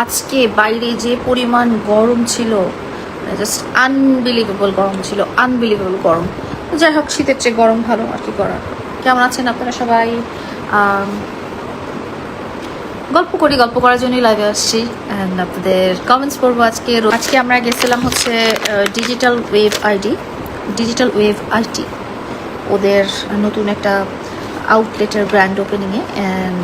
আজকে বাইরে যে পরিমাণ গরম ছিল, জাস্ট আনবিলিভেবল গরম ছিল, আনবিলিভেবল গরম। যাই হোক, শীতের চেয়ে গরম ভালো, আর কি করার। কেমন আছেন আপনারা সবাই? গল্প করার জন্যই লাইভে আসছি, অ্যান্ড আপনাদের কমেন্টস পড়বো। আজকে আমরা গেছিলাম হচ্ছে ডিজিটাল ওয়েভ আইটি, ওদের নতুন একটা আউটলেটের গ্র্যান্ড ওপেনিংয়ে। অ্যান্ড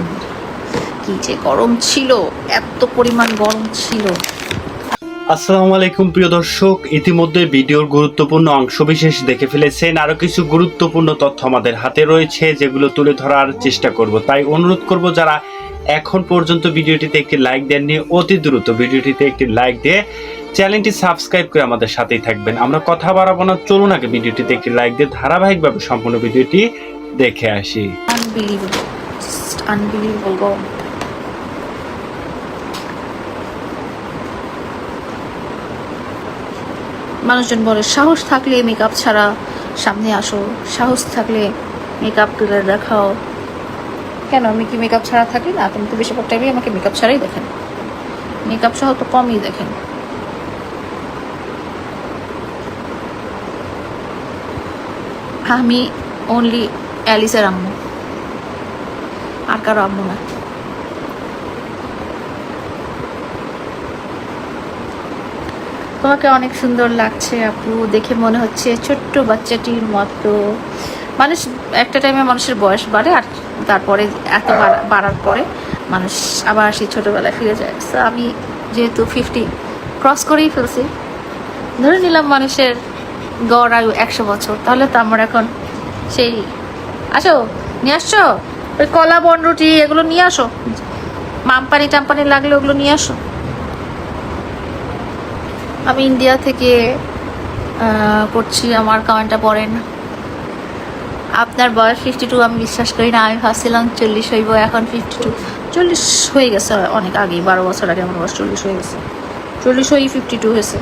কি যে গরম ছিল, এত পরিমাণ গরম ছিল। আসসালামু আলাইকুম প্রিয় দর্শক, ইতিমধ্যে ভিডিওর গুরুত্বপূর্ণ অংশবিশেষ দেখে ফেলেছেন। আরো কিছু গুরুত্বপূর্ণ তথ্য আমাদের হাতে রয়েছে, যেগুলো তুলে ধরার চেষ্টা করব। তাই অনুরোধ করব, যারা এখন পর্যন্ত ভিডিওটিতে একটি লাইক দেননি, অতি দ্রুত ভিডিওটিতে একটি লাইক দিয়ে চ্যানেলটি সাবস্ক্রাইব করে আমাদের সাথেই থাকবেন। আমরা কথা বাড়াবো না, চলুন আগে ভিডিওটিতে একটি লাইক দিয়ে ধারাবাহিকভাবে সম্পূর্ণ ভিডিওটি দেখে আসি। আনবিলিভেবল গরম। মানুষজন বলে সাহস থাকলে মেকআপ ছাড়া সামনে আসো, সাহস থাকলে মেকআপ তুলে দেখাও। কেন, আমি কি মেকআপ ছাড়া থাকি না? আপনি তো বেশিরভাগ টাইমে আমাকে মেকআপ ছাড়াই দেখেন, মেকআপ সহ তো কমই দেখেন। আমি অনলি অ্যালিসের আম্মু, আর কারো আম্মু না। তোমাকে অনেক সুন্দর লাগছে আপু, দেখে মনে হচ্ছে ছোট্ট বাচ্চাটির মতো। মানুষ একটা টাইমে মানুষের বয়স বাড়ে, আর তারপরে এত বাড়ার পরে মানুষ আবার সেই ছোটোবেলায় ফিরে যায়। সো আমি যেহেতু 50 ক্রস করেই ফেলছি, ধরে নিলাম মানুষের গড় আয়ু 100 বছর, তাহলে তো আমার এখন সেই আসো নিয়ে আসছো ওই কলা বনরুটি, এগুলো নিয়ে আসো, মামপানি টাম্পানি লাগলে ওগুলো নিয়ে আসো। আমি ইন্ডিয়া থেকে করছি, আমার কমেন্টটা পড়েন। আপনার বয়স 52, আমি বিশ্বাস করি না। আমি ভাবছিলাম 40 হইব, এখন 52। 40 হয়ে গেছে অনেক আগেই, 12 বছর আগে আমার বয়স 40 হয়ে গেছে। 40 হয়ে 52 হয়েছে।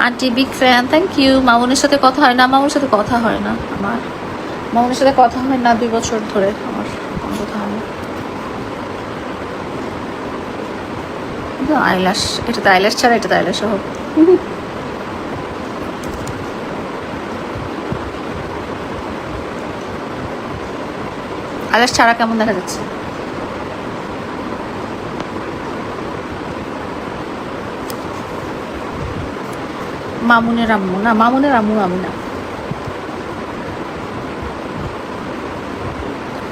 Aunty big fan, thank you. মামুনের সাথে কথা হয় না? মামুনের সাথে কথা হয় না আমার, মামুনের সাথে কথা হয় না 2 বছর ধরে আমার কোনো কথা হয় না। আইল্যাশ, এটা তো আইল্যাশ ছাড়া, এটা তো আইল্যাশ সহ। আইল্যাশ ছাড়া কেমন দেখা যাচ্ছে? মামুনের আম্মু না, মামুনের আম্মু আমি না,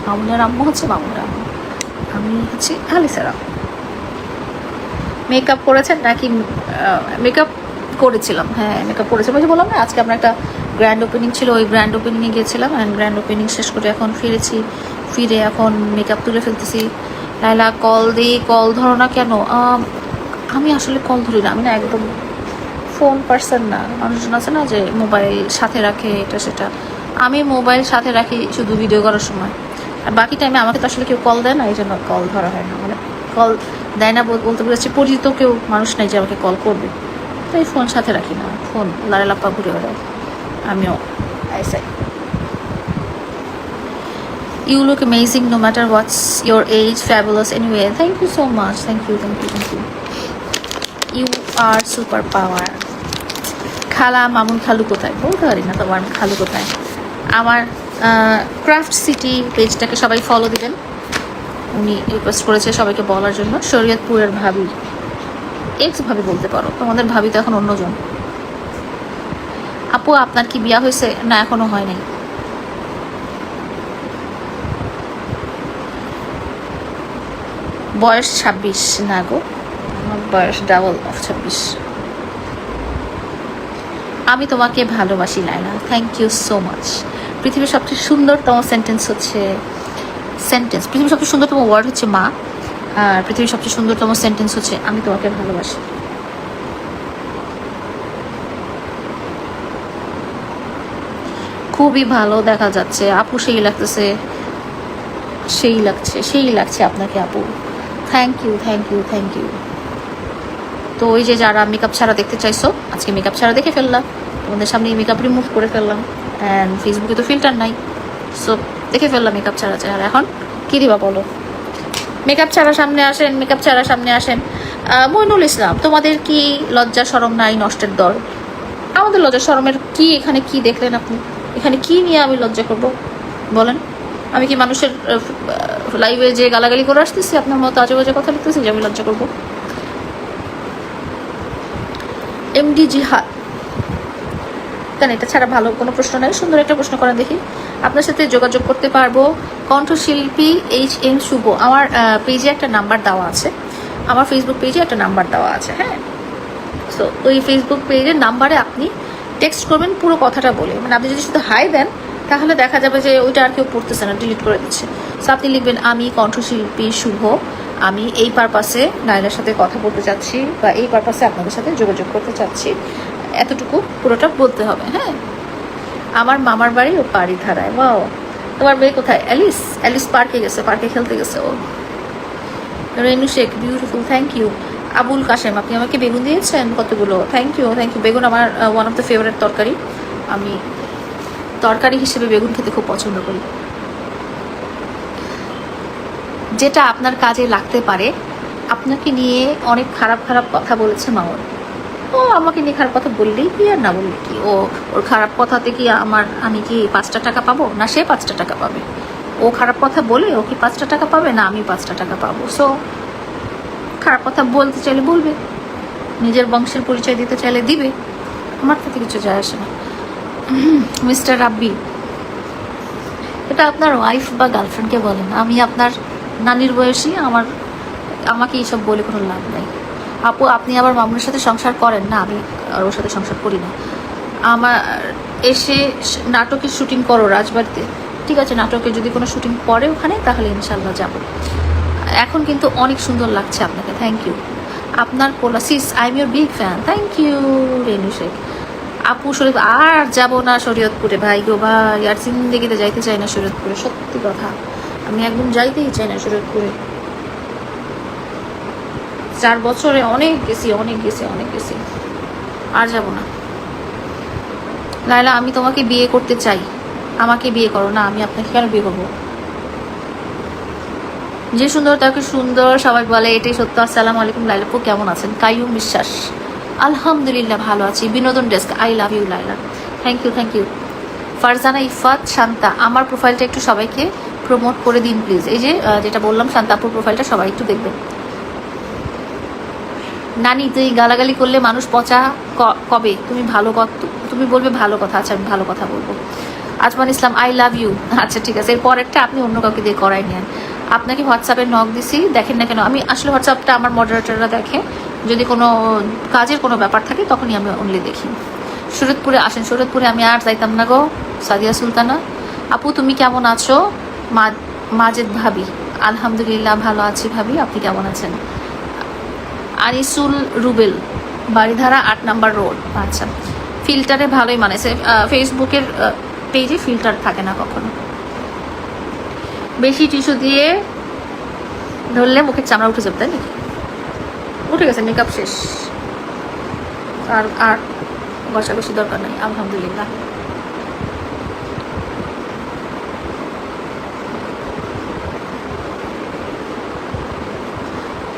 মামুনের আম্মু হচ্ছে মামুনের আম্মু, আমি হচ্ছে আলিসার আম্মু। মেকআপ করেছেন নাকি? মেকআপ করেছিলাম, হ্যাঁ মেকআপ করেছিলাম। ওই যে বললাম না, আজকে আমরা একটা গ্র্যান্ড ওপেনিং ছিল, ওই গ্র্যান্ড ওপেনিংয়ে গিয়েছিলাম। অ্যান্ড গ্র্যান্ড ওপেনিং শেষ করে এখন ফিরে এখন মেকআপ তুলে ফেলতেছি। লাইলা কল দিই, কল ধরো না কেন? আমি আসলে কল ধরি না, আমি না একদম ফোন পার্সন না। মানুষজন আছে না যে মোবাইল সাথে রাখে, এটা সেটা। আমি মোবাইল সাথে রাখি শুধু ভিডিও করার সময়, আর বাকি টাইমে আমাকে তো আসলে কেউ কল দেয় না, এই জন্য কল ধরা হয় না। মানে কল দেয় না বলতে বলেছি, পরিচিত কেউ মানুষ নাই যে আমাকে কল করবে, তো এই ফোন সাথে রাখি না। ফোন লাড়ে লাপ্পা ঘুরে বেড়ায়, আমিও আইসাই। You look amazing no matter what's your age, fabulous anyway. Thank you so much. Thank you. You are super power. খালা, মামুন খালু কোথায় বলতে পারি না, তোমার খালু কোথায়। আমার ক্রাফট সিটি পেজটাকে সবাই ফলো দিবেন, উনি রিকোয়েস্ট করেছে সবাইকে বলার জন্য। শরীয়তপুরের ভাবি, এক্স ভাবি বলতে পারো, তোমাদের ভাবি তো এখন অন্যজন। আপু আপনার কি বিয়া হয়েছে? না, এখনো হয় নাই। বয়স 26 না গো, আমার বয়স ডাবল অফ 26। আমি তোমাকে ভালোবাসি লাইলা, থ্যাংক ইউ সো মাচ। পৃথিবীর সবচেয়ে সুন্দরতম পৃথিবীর সবচেয়ে সুন্দরতম ওয়ার্ড হচ্ছে মা, আর পৃথিবীর সবচেয়ে সুন্দরতম সেন্টেন্স হচ্ছে আমি তোমাকে ভালোবাসি। খুবই ভালো দেখা যাচ্ছে আপু, সেই লাগছে আপনাকে আপু। Thank you. তো ওই যে যারা মেকআপ ছাড়া দেখতে চাইছো, আজকে মেকআপ ছাড়া দেখে ফেললাম, তোমাদের সামনে মেকআপ রিমুভ করে ফেললাম। অ্যান্ড ফেসবুকে তো ফিল্টার নাই, সো দেখে ফেললাম মেকআপ ছাড়া। আর এখন কী দিবা বলো? মেকআপ ছাড়া সামনে আসেন, মেকআপ ছাড়া সামনে আসেন। মইনুল ইসলাম, তোমাদের কি লজ্জা শরম নাই নষ্টের দল? আমাদের লজ্জা শরমের কি? এখানে কি দেখলেন আপনি? এখানে কি নিয়ে আমি লজ্জা করব বলেন? আমি কি মানুষের লাইভে যে গালাগালি করে আসতেছি, আপনার মতো আজে বাজে কথা লিখতেছি যে আমি লজ্জা করব? এমডি জিহাদ, কেন এটা ছাড়া ভালো কোনো প্রশ্ন নাই? সুন্দর একটা প্রশ্ন করেন দেখি। আপনার সাথে যোগাযোগ করতে পারবো কণ্ঠশিল্পী HM শুভ। আমার পেজে একটা নাম্বার দেওয়া আছে, আমার ফেসবুক পেজে একটা নাম্বার দেওয়া আছে। হ্যাঁ, সো ওই ফেসবুক পেজের নাম্বারে আপনি টেক্সট করবেন পুরো কথাটা বলে। মানে আপনি যদি শুধু হাই দেন তাহলে দেখা যাবে যে ওইটা আর কেউ পড়তেছে না, ডিলিট করে দিচ্ছে। সো আপনি লিখবেন, আমি কণ্ঠশিল্পী শুভ, আমি এই পারপাসে নাইলার সাথে কথা বলতে চাচ্ছি বা এই পারপাসে আপনাদের সাথে যোগাযোগ করতে চাচ্ছি, এতটুকু পুরোটা বলতে হবে। হ্যাঁ, আমার মামার বাড়ি ও বাড়ি ধারায়। ওয়াও, তোমার মেয়ে কোথায়? অ্যালিস, অ্যালিস পার্কে গেছে, পার্কে খেলতে গেছে ও। Renu Sheikh, beautiful, thank you. Abul Kashem, আপনি আমাকে বেগুন দিয়েছেন কতগুলো, থ্যাংক ইউ, থ্যাংক ইউ। বেগুন আমার ওয়ান অফ দ্য ফেভারিট তরকারি। আমি তরকারি হিসেবে বেগুন খেতে খুব পছন্দ করি। যেটা আপনার কাজে লাগতে পারে। আপনাকে নিয়ে অনেক খারাপ খারাপ কথা বলেছে মামুন। ও আমাকে নিয়ে খারাপ কথা বললেই কি আর না বললে কি? ওর খারাপ কথাতে কি আমি কি 5টা টাকা পাবো? না সে 5টা টাকা পাবে। ও খারাপ কথা বলে ও কি 5টা টাকা পাবে? না আমি 5টা টাকা পাবো। সো খারাপ কথা বলতে চাইলে বলবে, নিজের বংশের পরিচয় দিতে চাইলে দিবে, আমার তাতে কিছু যায় আসে না। মিস্টার রাব্বি, এটা আপনার ওয়াইফ বা গার্লফ্রেন্ডকে বলেন, আমি আপনার নানির বয়সী, আমাকে এইসব বলে কোনো লাভ নাই। আপু, আপনি আবার মামুনের সাথে সংসার করেন? না, আমি আর ওর সাথে সংসার করি না। আমার এসে নাটকের শুটিং করো রাজবাড়িতে। ঠিক আছে, নাটকে যদি কোনো শুটিং পড়ে ওখানে তাহলে ইনশাল্লাহ যাব। এখন কিন্তু অনেক সুন্দর লাগছে আপনাকে, থ্যাংক ইউ। আপনার পোলা সিস, I am your big fan, thank you Renu Sheikh. আপু শরীয়ত আর যাব না শরীয়তপুরে, ভাই গো ভাই, আর জিন্দেগিতে যাইতে চাই না শরীয়তপুরে, সত্যি কথা। আমি একদম যাইতেই চাই না শরীয়তপুরে। 4 বছরে অনেক গেছি, অনেক গেছি, অনেক গেছি, আর যাব না। লাইলা, আমি তোমাকে বিয়ে করতে চাই, আমাকে বিয়ে করো। না, আমি আপনাকে কেন বিয়ে করবো? যে সুন্দর তাকে সুন্দর সবাই বলে, এটাই সত্য। আসসালামু আলাইকুম লাইলাপু, কেমন আছেন? কাইয়ুম বিশ্বাস, আলহামদুলিল্লাহ ভালো আছি। বিনোদন desk, I love you Laila, thank you, thank you. Farzana Ifat Shanta, আমার প্রোফাইলটা একটু সবাইকে প্রমোট করে দিন প্লিজ। এই যে যেটা বললাম, শান্তাপুর প্রোফাইলটা সবাই একটু দেখবেন। নানি, তুই গালাগালি করলে মানুষ পচা কবে? তুমি বলবে ভালো কথা। আচ্ছা, আমি ভালো কথা বলবো। Azman Islam, I love you. আচ্ছা ঠিক আছে, এর পরেরটা আপনি অন্য কাউকে দিয়ে করাই নেন। আপনাকে হোয়াটসঅ্যাপে নক দিছি, দেখেন না কেন? আমি আসলে হোয়াটসঅ্যাপটা আমার মডারেটররা দেখে, যদি কোনো কাজের কোনো ব্যাপার থাকে তখনই আমি অনলি দেখি। শরীয়তপুরে আসেন, শরীয়তপুরে আমি আর যাইতাম না গো। সাদিয়া সুলতানা, আপু তুমি কেমন আছো? মাজেদ ভাবি, আলহামদুলিল্লাহ ভালো আছি ভাবি, আপনি কেমন আছেন? আনিসুল রুবেল, বাড়িধারা 8 নম্বর রোড। আচ্ছা, ফিল্টারে ভালোই মানেছে। ফেসবুকের পেজে ফিল্টার থাকে না কখনো। বেশি টিস্যু দিয়ে ধরলে মুখের চামড়া উঠে যাবে, তাই নাকি? উঠে গেছে, মেকআপ শেষ, আর ঘষাঘষি দরকার নেই, আলহামদুলিল্লাহ।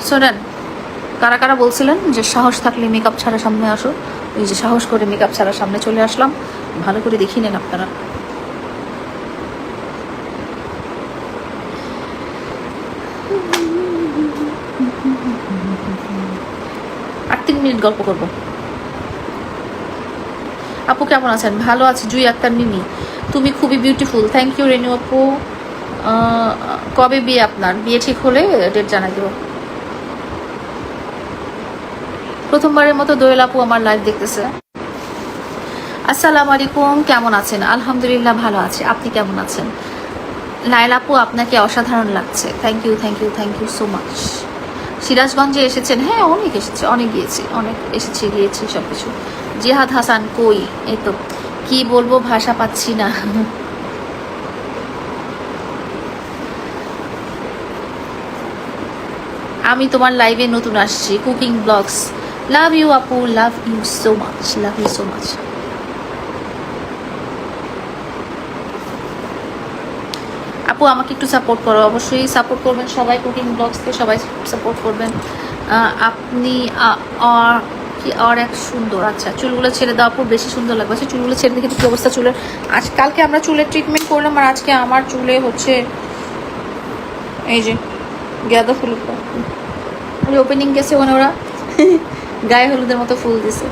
শোনেন, কারা কারা বলছিলেন যে সাহস থাকলে মেকআপ ছাড়া সামনে আসো, এই যে সাহস করে মেকআপ ছাড়া সামনে চলে আসলাম। ভালো করে দেখিয়ে নেন আপনারা। আর 3 মিনিট গল্প করব। আপু কেমন আছেন? ভালো আছি। জুই আক্তার মিমি, তুমি খুবই বিউটিফুল, থ্যাংক ইউ রেনু আপু। কবে বিয়ে আপনার? বিয়ে ঠিক হলে ডেট জানাই দেবো। প্রথমবারের মতো দোয়েল আপু আমার লাইভ দেখতেছে। আসসালামু আলাইকুম, কেমন আছেন? আলহামদুলিল্লাহ ভালো আছে, আপনি কেমন আছেন? লাইলা আপু, আপনাকে অসাধারণ লাগছে, thank you, thank you, thank you so much. সিরাজগঞ্জে এসেছেন? হ্যাঁ, অনেক এসেছে, অনেক গিয়েছি, অনেক এসেছি গিয়েছি সব কিছু। জিহাদ হাসান, কই? এই তো, কি বলবো, ভাষা পাচ্ছি না। আমি তোমার লাইভে নতুন আসছি, কুকিং ব্লগস। লাভ ইউ আপু, love you so much, love you so much. আপু আমাকে একটু সাপোর্ট করো, অবশ্যই সাপোর্ট করবেন সবাই, কুকিং ব্লগসকে সবাই সাপোর্ট করবেন। আপনি কি আর এক সুন্দর, আচ্ছা চুলগুলো ছেড়ে দাও আপু, বেশি সুন্দর লাগবে। আচ্ছা চুলগুলো ছেড়ে দেখে কি অবস্থা চুলের। কালকে আমরা চুলের ট্রিটমেন্ট করলাম, আর আজকে আমার চুলে হচ্ছে এই যে গাঁদা ফুল ওপেনিং গেছে, ওখানে ওরা গায়ে হলুদের মতো ফুল দিছে।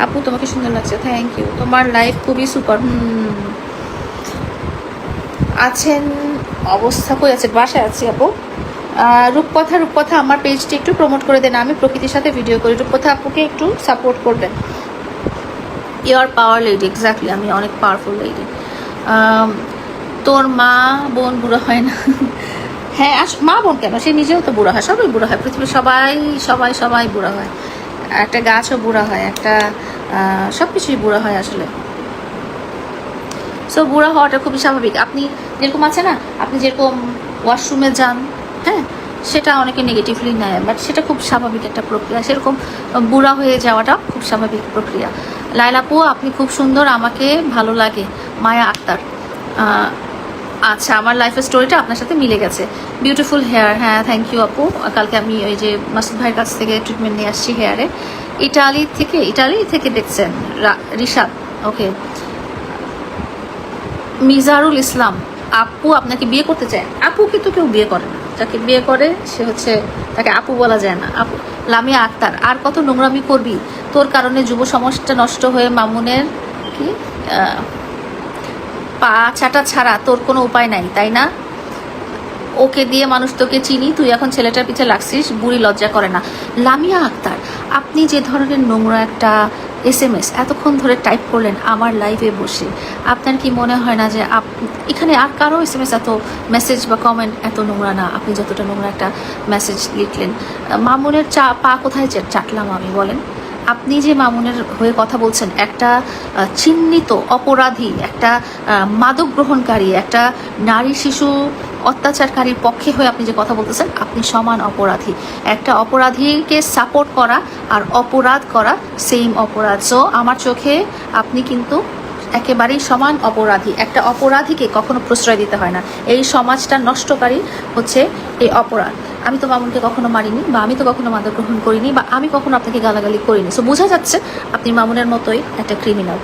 আপু তোমাকে সুন্দর লাগছে, থ্যাংক ইউ, তোমার লাইফ খুবই সুপার। আছেন অবস্থা কই আছে, বাসায় আছি আপু। রূপকথা আমার পেজটি একটু প্রমোট করে দেন, আমি প্রকৃতির সাথে ভিডিও করি। রূপকথা আপুকে একটু সাপোর্ট করবেন। ইউর পাওয়ার লেডি, এক্স্যাক্টলি, আমি অনেক পাওয়ারফুল লেডি। তোর মা বোন বুড়ো হয় না? হ্যাঁ, মা বোন কেন, সে নিজেও তো বুড়ো হয়, সবাই বুড়ো হয়, পৃথিবীর সবাই সবাই সবাই বুড়ো হয়, একটা গাছও বুড়ো হয়, একটা সব কিছুই বুড়ো হয় আসলে। সো বুড়া হওয়াটা খুবই স্বাভাবিক। আপনি যেরকম আছে না, আপনি যেরকম ওয়াশরুমে যান, হ্যাঁ, সেটা অনেকে নেগেটিভলি নেয়, বাট সেটা খুব স্বাভাবিক একটা প্রক্রিয়া। সেরকম বুড়া হয়ে যাওয়াটা খুব স্বাভাবিক প্রক্রিয়া। লাইলাপু আপনি খুব সুন্দর, আমাকে ভালো লাগে। মায়া আক্তার, আচ্ছা আমার লাইফের স্টোরিটা আপনার সাথে মিলে গেছে। বিউটিফুল হেয়ার, হ্যাঁ থ্যাংক ইউ আপু। কালকে আমি ওই যে মাসুদ ভাইয়ের কাছ থেকে ট্রিটমেন্ট নিয়ে আসছি হেয়ারে, ইটালি থেকে দেখছেন রিশাদ, ওকে। মিজারুল ইসলাম, আপু আপনাকে বিয়ে করতে চায়? আপু কিন্তু কেউ বিয়ে করে না, যাকে বিয়ে করে সে হচ্ছে, তাকে আপু বলা যায় না। আপু লামিয়া আক্তার, আর কত নোংরামি করবি, তোর কারণে যুব সমাজটা নষ্ট হয়ে মামুনের কি পা চাটা ছাড়া তোর কোনো উপায় নাই, তাই না? ওকে দিয়ে মানুষ তোকে চিনি, তুই এখন ছেলেটার পিছে লাগছিস, বুড়ি লজ্জা করে না? লামিয়া আক্তার, আপনি যে ধরনের নোংরা একটা SMS এতক্ষণ ধরে টাইপ করলেন আমার লাইভে বসে, আপনার কি মনে হয় না যে এখানে আর কারো SMS এত মেসেজ বা কমেন্ট এত নোংরা না, আপনি যতটা নোংরা একটা মেসেজ লিখলেন? মামুনের পা কোথায় চাটলাম আমি, বলেন? আপনি যে মামুনের হয়ে কথা বলছেন, একটা চিহ্নিত অপরাধী, একটা মাদক গ্রহণকারী, একটা নারী শিশু অত্যাচারকারীর পক্ষে হয়ে আপনি যে কথা বলতেছেন, আপনি সমান অপরাধী। একটা অপরাধীকে সাপোর্ট করা আর অপরাধ করা সেম অপরাধ। সো আমার চোখে আপনি কিন্তু একেবারেই সমান অপরাধী। একটা অপরাধীকে কখনো প্রশ্রয় দিতে হয় না, এই সমাজটা নষ্টকারী হচ্ছে এই অপরাধ। আমি তো মামুনকে কখনো মারিনি, বা আমি তো কখনো মাদক গ্রহণ করিনি, বা আমি কখনো আপনাকে গালাগালি করিনি। সো বোঝা যাচ্ছে আপনি মামুনের মতোই একটা ক্রিমিনাল।